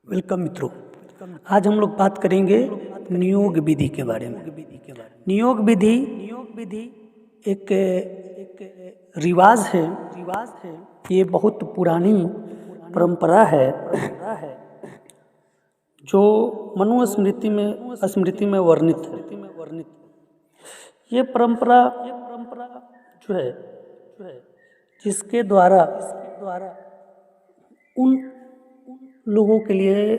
Welcome मित्रों। आज हम लोग बात करेंगे नियोग विधि के बारे में। नियोग विधि एक रिवाज है। ये बहुत पुरानी परंपरा है जो स्मृति में वर्णित है। ये परंपरा जो है जिसके द्वारा उन लोगों के लिए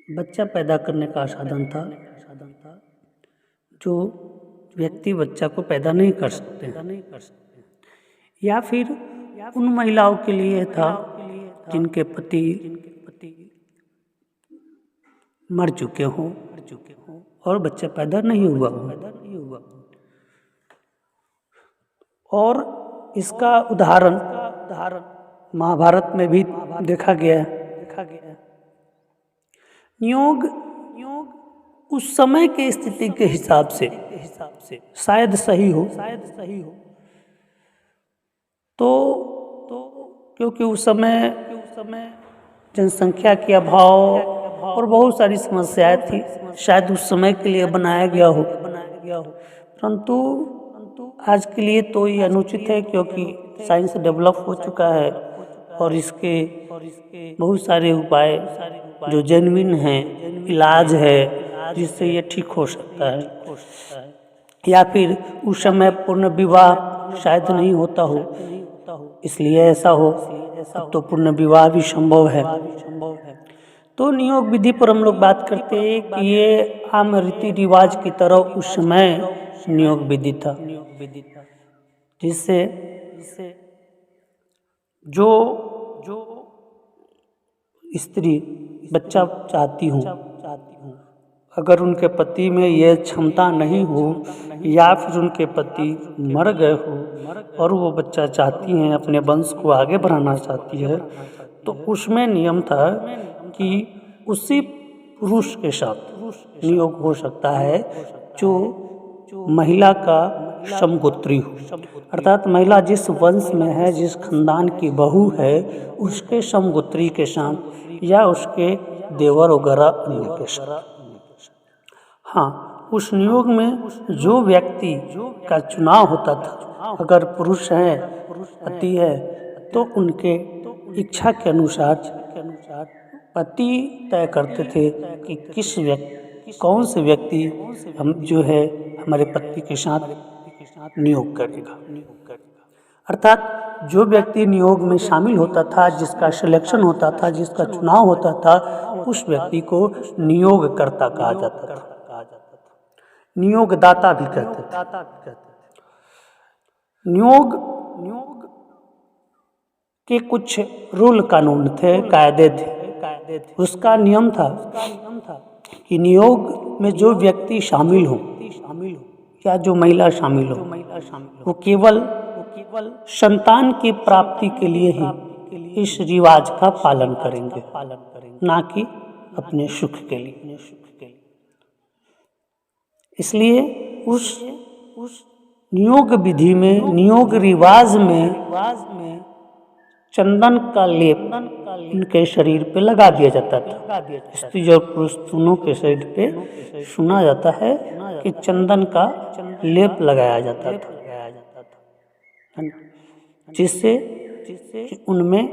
बच्चा पैदा करने का साधन था जो व्यक्ति बच्चा को पैदा नहीं कर सकते हैं, या फिर उन महिलाओं के लिए था जिनके पति मर चुके हों और बच्चा पैदा नहीं हुआ हो। और इसका उदाहरण महाभारत में भी देखा गया है। नियोग उस समय के स्थिति के हिसाब से शायद सही हो तो क्योंकि उस समय जनसंख्या के अभाव और बहुत सारी समस्याएं थी, शायद उस समय के लिए बनाया गया हो। परंतु आज के लिए तो ये अनुचित है क्योंकि साइंस डेवलप हो चुका है और इसके बहुत सारे उपाय जो जेन्युइन हैं, इलाज है जिससे ये ठीक हो सकता है। या फिर उस समय पूर्ण विवाह शायद नहीं होता हो, इसलिए ऐसा हो। अब तो पूर्ण विवाह भी संभव है। तो नियोग विधि पर हम लोग बात करते हैं कि ये आम रीति रिवाज की तरह उस समय नियोग विधि था, जिससे जो स्त्री बच्चा चाहती हूँ, अगर उनके पति में ये क्षमता नहीं हो या फिर उनके पति मर गए हो और वो बच्चा चाहती हैं, अपने वंश को आगे बढ़ाना चाहती है, तो उसमें नियम था कि उसी पुरुष के साथ नियोग हो सकता है जो महिला का समगोत्री हो। अर्थात महिला जिस वंश में है, जिस खानदान की बहू है, उसके समगोत्री के साथ या उसके देवर वगैरह अन्य के साथ। हाँ, उस नियोग में जो व्यक्ति का चुनाव होता था, अगर पुरुष है, पति है, तो उनके इच्छा के अनुसार पति तय करते थे कि कौन से व्यक्ति हम जो है हमारे पति के साथ नियोग करेगा। अर्थात जो व्यक्ति नियोग में शामिल होता था, जिसका सिलेक्शन होता था, जिसका चुनाव होता था, उस व्यक्ति को नियोगकर्ता कहा जाता था। नियोगदाता भी कहते थे। नियोग के कुछ रूल कानून थे, कायदे थे। उसका नियम था कि नियोग में जो व्यक्ति शामिल हो या जो महिला शामिल हो, वो केवल संतान की प्राप्ति के लिए ही इस रिवाज का पालन करेंगे, ना कि अपने सुख के लिए। इसलिए उस नियोग विधि में, नियोग रिवाज में चंदन का लेप उनके शरीर पे लगा दिया जाता था। स्त्री और पुरुष दोनों के शरीर पे सुना जाता है कि चंदन का लेप लगाया जाता था, जिससे उनमें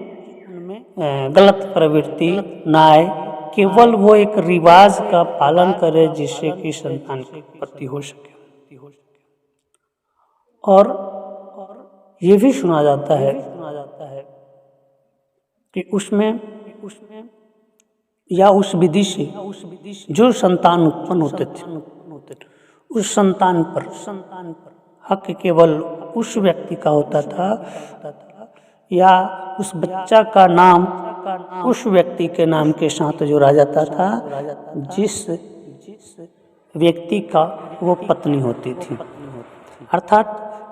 गलत प्रवृत्ति ना आए, केवल वो एक रिवाज का पालन करे जिससे कि संतान की उत्पत्ति हो सके। और ये भी सुना जाता है कि उसमें या उस विधि से जो संतान उत्पन्न होते थे, उस संतान पर हक केवल उस व्यक्ति का होता था, या उस बच्चा का नाम उस व्यक्ति के नाम के साथ जोड़ा जाता था जिस व्यक्ति का वो पत्नी होती थी। अर्थात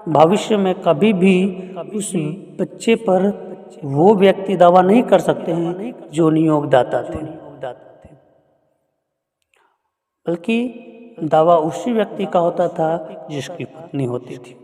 भविष्य में कभी भी उस बच्चे पर वो व्यक्ति दावा नहीं कर सकते हैं जो नियोगदाता थे, बल्कि दावा उसी व्यक्ति का होता था जिसकी पत्नी होती थी।